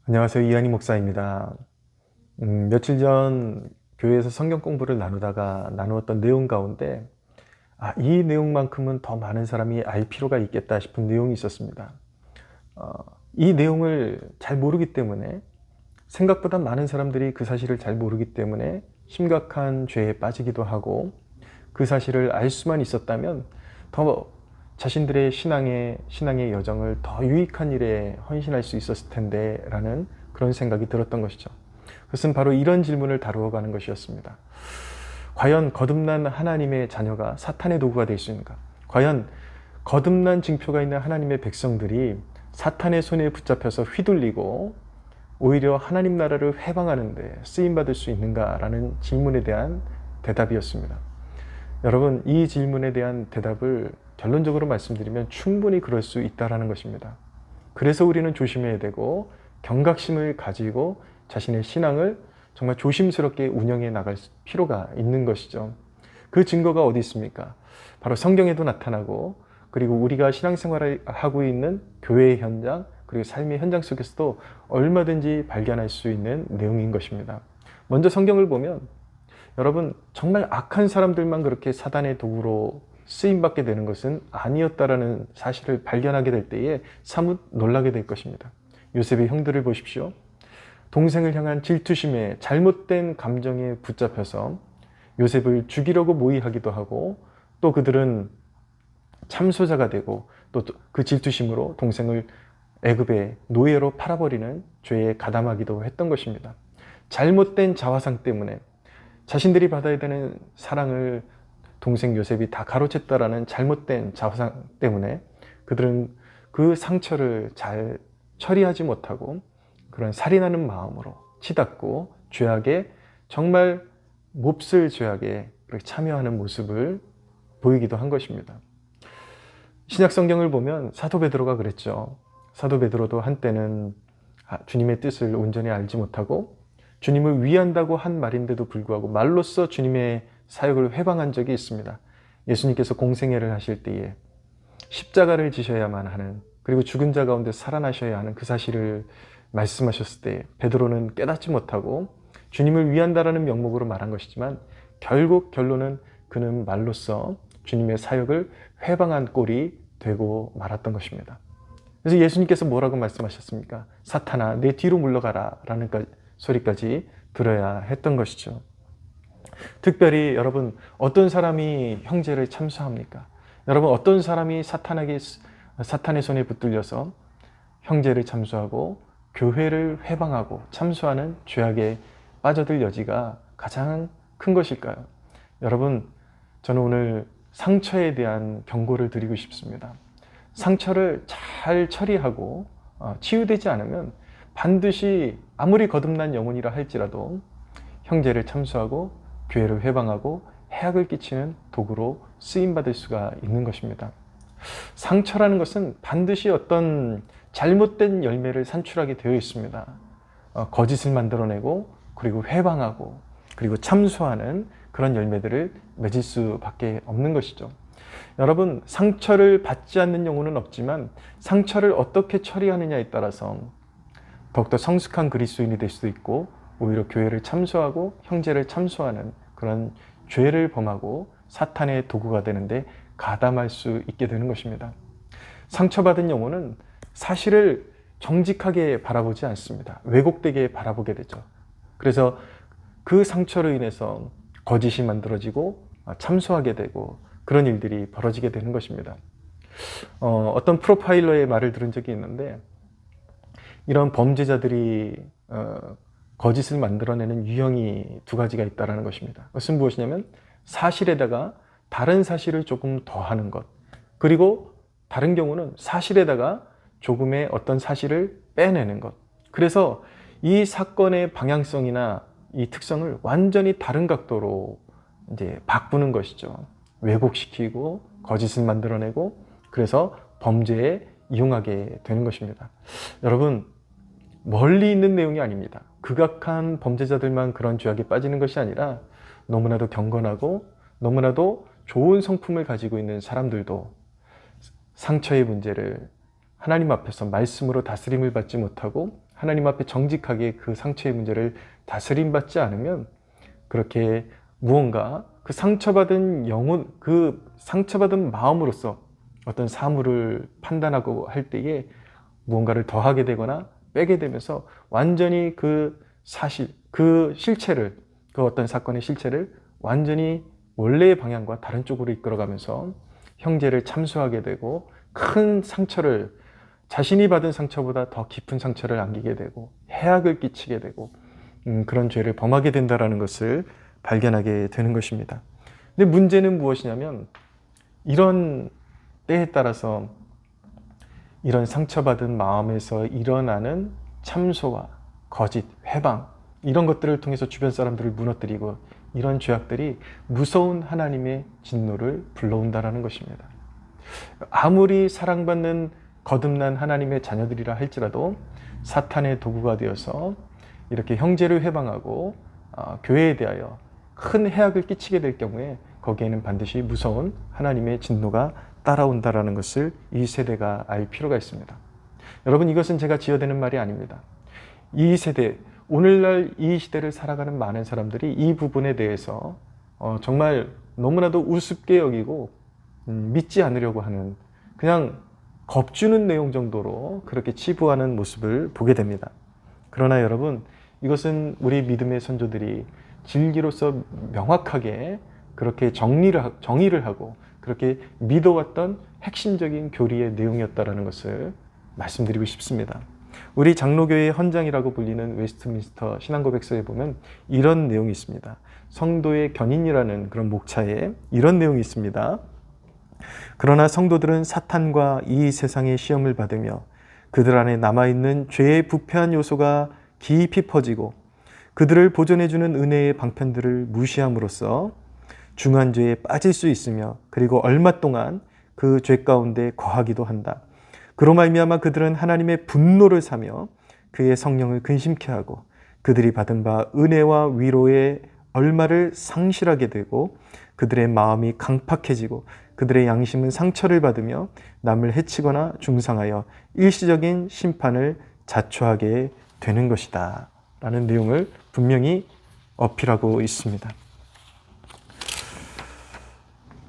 안녕하세요. 이한희 목사입니다. 며칠 전 교회에서 성경 공부를 나누었던 내용 가운데 이 내용만큼은 더 많은 사람이 알 필요가 있겠다 싶은 내용이 있었습니다. 이 내용을 잘 모르기 때문에 생각보다 많은 사람들이 그 사실을 잘 모르기 때문에 심각한 죄에 빠지기도 하고 그 사실을 알 수만 있었다면 더 자신들의 신앙의 여정을 더 유익한 일에 헌신할 수 있었을 텐데 라는 그런 생각이 들었던 것이죠. 그것은 바로 이런 질문을 다루어 가는 것이었습니다. 과연 거듭난 하나님의 자녀가 사탄의 도구가 될 수 있는가? 과연 거듭난 징표가 있는 하나님의 백성들이 사탄의 손에 붙잡혀서 휘둘리고 오히려 하나님 나라를 회방하는 데 쓰임받을 수 있는가라는 질문에 대한 대답이었습니다. 여러분, 이 질문에 대한 대답을 결론적으로 말씀드리면 충분히 그럴 수 있다는 것입니다. 그래서 우리는 조심해야 되고 경각심을 가지고 자신의 신앙을 정말 조심스럽게 운영해 나갈 필요가 있는 것이죠. 그 증거가 어디 있습니까? 바로 성경에도 나타나고 그리고 우리가 신앙생활을 하고 있는 교회의 현장 그리고 삶의 현장 속에서도 얼마든지 발견할 수 있는 내용인 것입니다. 먼저 성경을 보면 여러분, 정말 악한 사람들만 그렇게 사단의 도구로 쓰임받게 되는 것은 아니었다라는 사실을 발견하게 될 때에 사뭇 놀라게 될 것입니다. 요셉의 형들을 보십시오. 동생을 향한 질투심에 잘못된 감정에 붙잡혀서 요셉을 죽이려고 모의하기도 하고 또 그들은 참소자가 되고 또 그 질투심으로 동생을 애굽의 노예로 팔아버리는 죄에 가담하기도 했던 것입니다. 잘못된 자화상 때문에 자신들이 받아야 되는 사랑을 동생 요셉이 다 가로챘다라는 잘못된 자화상 때문에 그들은 그 상처를 잘 처리하지 못하고 그런 살인하는 마음으로 치닫고 죄악에 정말 몹쓸 죄악에 그렇게 참여하는 모습을 보이기도 한 것입니다. 신약 성경을 보면 사도 베드로가 그랬죠. 사도 베드로도 한때는 주님의 뜻을 온전히 알지 못하고 주님을 위한다고 한 말인데도 불구하고 말로써 주님의 사역을 회방한 적이 있습니다. 예수님께서 공생애를 하실 때에 십자가를 지셔야만 하는 그리고 죽은 자 가운데 살아나셔야 하는 그 사실을 말씀하셨을 때 베드로는 깨닫지 못하고 주님을 위한다라는 명목으로 말한 것이지만 결국 결론은 그는 말로써 주님의 사역을 회방한 꼴이 되고 말았던 것입니다. 그래서 예수님께서 뭐라고 말씀하셨습니까? 사탄아, 내 뒤로 물러가라 라는 소리까지 들어야 했던 것이죠. 특별히 여러분, 어떤 사람이 형제를 참수합니까? 여러분, 어떤 사람이 사탄의 손에 붙들려서 형제를 참수하고 교회를 회방하고 참수하는 죄악에 빠져들 여지가 가장 큰 것일까요? 여러분, 저는 오늘 상처에 대한 경고를 드리고 싶습니다. 상처를 잘 처리하고 치유되지 않으면 반드시 아무리 거듭난 영혼이라 할지라도 형제를 참수하고 교회를 회방하고 해악을 끼치는 도구로 쓰임받을 수가 있는 것입니다. 상처라는 것은 반드시 어떤 잘못된 열매를 산출하게 되어 있습니다. 거짓을 만들어내고 그리고 회방하고 그리고 참수하는 그런 열매들을 맺을 수밖에 없는 것이죠. 여러분, 상처를 받지 않는 영혼은 없지만 상처를 어떻게 처리하느냐에 따라서 더욱더 성숙한 그리스도인이 될 수도 있고 오히려 교회를 참수하고 형제를 참수하는 그런 죄를 범하고 사탄의 도구가 되는데 가담할 수 있게 되는 것입니다. 상처받은 영혼은 사실을 정직하게 바라보지 않습니다. 왜곡되게 바라보게 되죠. 그래서 그 상처로 인해서 거짓이 만들어지고 참소하게 되고 그런 일들이 벌어지게 되는 것입니다. 어떤 프로파일러의 말을 들은 적이 있는데 이런 범죄자들이 거짓을 만들어내는 유형이 두 가지가 있다는 것입니다. 그것은 무엇이냐면 사실에다가 다른 사실을 조금 더하는 것, 그리고 다른 경우는 사실에다가 조금의 어떤 사실을 빼내는 것. 그래서 이 사건의 방향성이나 이 특성을 완전히 다른 각도로 이제 바꾸는 것이죠. 왜곡시키고 거짓을 만들어내고 그래서 범죄에 이용하게 되는 것입니다. 여러분, 멀리 있는 내용이 아닙니다. 극악한 범죄자들만 그런 죄악에 빠지는 것이 아니라 너무나도 경건하고 너무나도 좋은 성품을 가지고 있는 사람들도 상처의 문제를 하나님 앞에서 말씀으로 다스림을 받지 못하고 하나님 앞에 정직하게 그 상처의 문제를 다스림받지 않으면 그렇게 무언가 그 상처받은 영혼, 그 상처받은 마음으로서 어떤 사물을 판단하고 할 때에 무언가를 더하게 되거나 빼게 되면서 완전히 그 사실, 그 실체를, 그 어떤 사건의 실체를 완전히 원래의 방향과 다른 쪽으로 이끌어가면서 형제를 참수하게 되고 큰 상처를, 자신이 받은 상처보다 더 깊은 상처를 안기게 되고 해악을 끼치게 되고 그런 죄를 범하게 된다는 것을 발견하게 되는 것입니다. 근데 문제는 무엇이냐면 이런 때에 따라서 이런 상처받은 마음에서 일어나는 참소와 거짓, 회방 이런 것들을 통해서 주변 사람들을 무너뜨리고 이런 죄악들이 무서운 하나님의 진노를 불러온다는 것입니다. 아무리 사랑받는 거듭난 하나님의 자녀들이라 할지라도 사탄의 도구가 되어서 이렇게 형제를 회방하고 교회에 대하여 큰 해악을 끼치게 될 경우에 거기에는 반드시 무서운 하나님의 진노가 따라온다는 것을 이 세대가 알 필요가 있습니다. 여러분, 이것은 제가 지어대는 말이 아닙니다. 이 세대, 오늘날 이 시대를 살아가는 많은 사람들이 이 부분에 대해서 정말 너무나도 우습게 여기고 믿지 않으려고 하는, 그냥 겁주는 내용 정도로 그렇게 치부하는 모습을 보게 됩니다. 그러나 여러분, 이것은 우리 믿음의 선조들이 진리로서 명확하게 그렇게 정의를 하고 그렇게 믿어왔던 핵심적인 교리의 내용이었다는 것을 말씀드리고 싶습니다. 우리 장로교회의 헌장이라고 불리는 웨스트민스터 신앙고백서에 보면 이런 내용이 있습니다. 성도의 견인이라는 그런 목차에 이런 내용이 있습니다. 그러나 성도들은 사탄과 이 세상의 시험을 받으며 그들 안에 남아있는 죄의 부패한 요소가 깊이 퍼지고 그들을 보존해주는 은혜의 방편들을 무시함으로써 중한 죄에 빠질 수 있으며 그리고 얼마 동안 그 죄 가운데 거하기도 한다. 그로 말미암아 그들은 하나님의 분노를 사며 그의 성령을 근심케 하고 그들이 받은 바 은혜와 위로의 얼마를 상실하게 되고 그들의 마음이 강팍해지고 그들의 양심은 상처를 받으며 남을 해치거나 중상하여 일시적인 심판을 자초하게 되는 것이다 라는 내용을 분명히 어필하고 있습니다.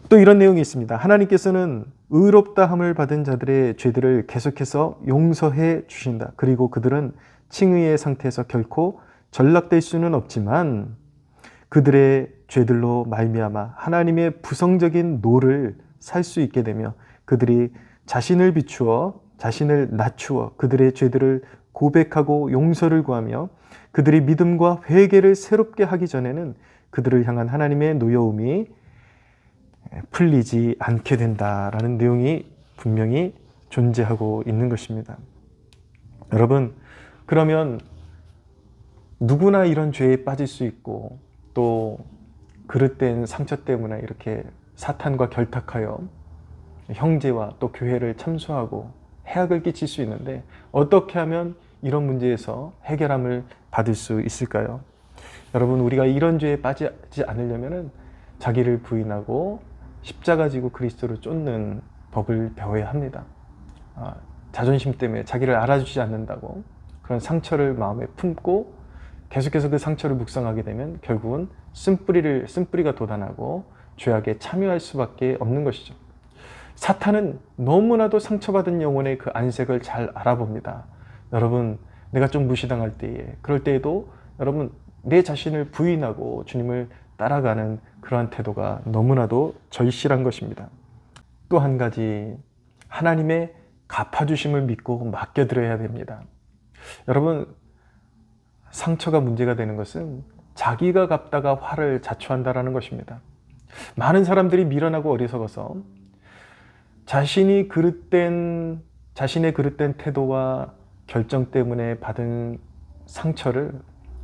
또 이런 내용이 있습니다. 하나님께서는 의롭다 함을 받은 자들의 죄들을 계속해서 용서해 주신다. 그리고 그들은 칭의의 상태에서 결코 전락될 수는 없지만 그들의 죄들로 말미암아 하나님의 부성적인 노를 살 수 있게 되며 그들이 자신을 비추어 자신을 낮추어 그들의 죄들을 고백하고 용서를 구하며 그들이 믿음과 회개를 새롭게 하기 전에는 그들을 향한 하나님의 노여움이 풀리지 않게 된다라는 내용이 분명히 존재하고 있는 것입니다. 여러분, 그러면 누구나 이런 죄에 빠질 수 있고 또 그릇된 상처 때문에 이렇게 사탄과 결탁하여 형제와 또 교회를 참수하고 해악을 끼칠 수 있는데 어떻게 하면 이런 문제에서 해결함을 받을 수 있을까요? 여러분, 우리가 이런 죄에 빠지지 않으려면 자기를 부인하고 십자가 지고 그리스도를 쫓는 법을 배워야 합니다. 자존심 때문에 자기를 알아주지 않는다고 그런 상처를 마음에 품고 계속해서 그 상처를 묵상하게 되면 결국은 쓴뿌리가 돋아나고 죄악에 참여할 수밖에 없는 것이죠. 사탄은 너무나도 상처받은 영혼의 그 안색을 잘 알아봅니다. 여러분, 내가 좀 무시당할 때에, 그럴 때에도 여러분 내 자신을 부인하고 주님을 따라가는 그러한 태도가 너무나도 절실한 것입니다. 또 한 가지, 하나님의 갚아주심을 믿고 맡겨드려야 됩니다. 여러분, 상처가 문제가 되는 것은 자기가 갚다가 화를 자초한다는 것입니다. 많은 사람들이 미련하고 어리석어서 자신의 그릇된 태도와 결정 때문에 받은 상처를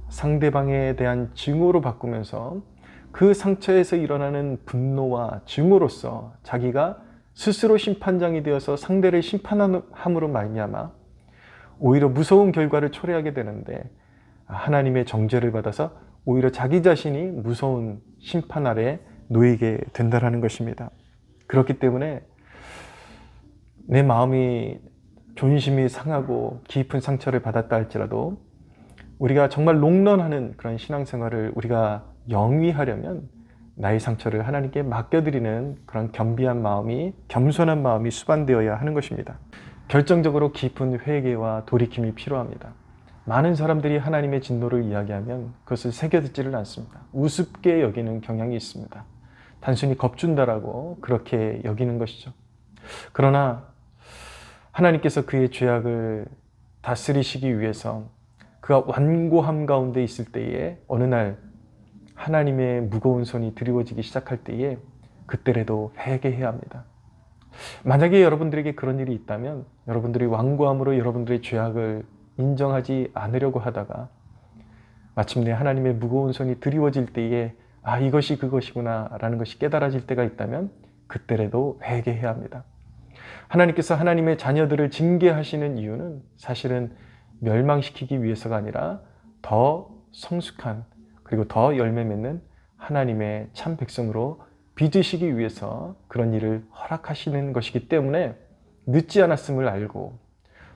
상대방에 대한 증오로 바꾸면서 그 상처에서 일어나는 분노와 증오로서 자기가 스스로 심판장이 되어서 상대를 심판함으로 말미암아 오히려 무서운 결과를 초래하게 되는데 하나님의 정죄를 받아서 오히려 자기 자신이 무서운 심판 아래 놓이게 된다는 것입니다. 그렇기 때문에 내 마음이 존심이 상하고 깊은 상처를 받았다 할지라도 우리가 정말 롱런하는 그런 신앙생활을 우리가 영위하려면 나의 상처를 하나님께 맡겨드리는 그런 겸비한 마음이, 겸손한 마음이 수반되어야 하는 것입니다. 결정적으로 깊은 회개와 돌이킴이 필요합니다. 많은 사람들이 하나님의 진노를 이야기하면 그것을 새겨듣지를 않습니다. 우습게 여기는 경향이 있습니다. 단순히 겁준다라고 그렇게 여기는 것이죠. 그러나 하나님께서 그의 죄악을 다스리시기 위해서 그가 완고함 가운데 있을 때에 어느 날 하나님의 무거운 손이 드리워지기 시작할 때에 그때라도 회개해야 합니다. 만약에 여러분들에게 그런 일이 있다면 여러분들이 완고함으로 여러분들의 죄악을 인정하지 않으려고 하다가 마침내 하나님의 무거운 손이 드리워질 때에 아, 이것이 그것이구나 라는 것이 깨달아질 때가 있다면 그때라도 회개해야 합니다. 하나님께서 하나님의 자녀들을 징계하시는 이유는 사실은 멸망시키기 위해서가 아니라 더 성숙한 그리고 더 열매 맺는 하나님의 참 백성으로 빚으시기 위해서 그런 일을 허락하시는 것이기 때문에 늦지 않았음을 알고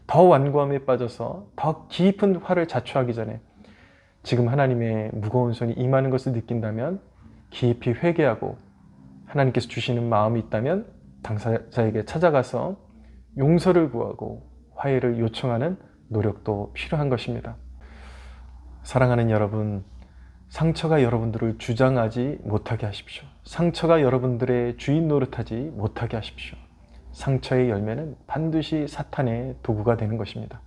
더 완고함에 빠져서 더 깊은 화를 자초하기 전에 지금 하나님의 무거운 손이 임하는 것을 느낀다면 깊이 회개하고 하나님께서 주시는 마음이 있다면 당사자에게 찾아가서 용서를 구하고 화해를 요청하는 노력도 필요한 것입니다. 사랑하는 여러분, 상처가 여러분들을 주장하지 못하게 하십시오. 상처가 여러분들의 주인 노릇하지 못하게 하십시오. 상처의 열매는 반드시 사탄의 도구가 되는 것입니다.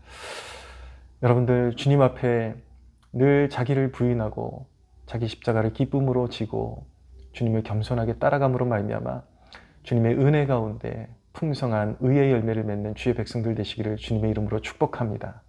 여러분들 주님 앞에 늘 자기를 부인하고 자기 십자가를 기쁨으로 지고 주님을 겸손하게 따라감으로 말미암아 주님의 은혜 가운데 풍성한 의의 열매를 맺는 주의 백성들 되시기를 주님의 이름으로 축복합니다.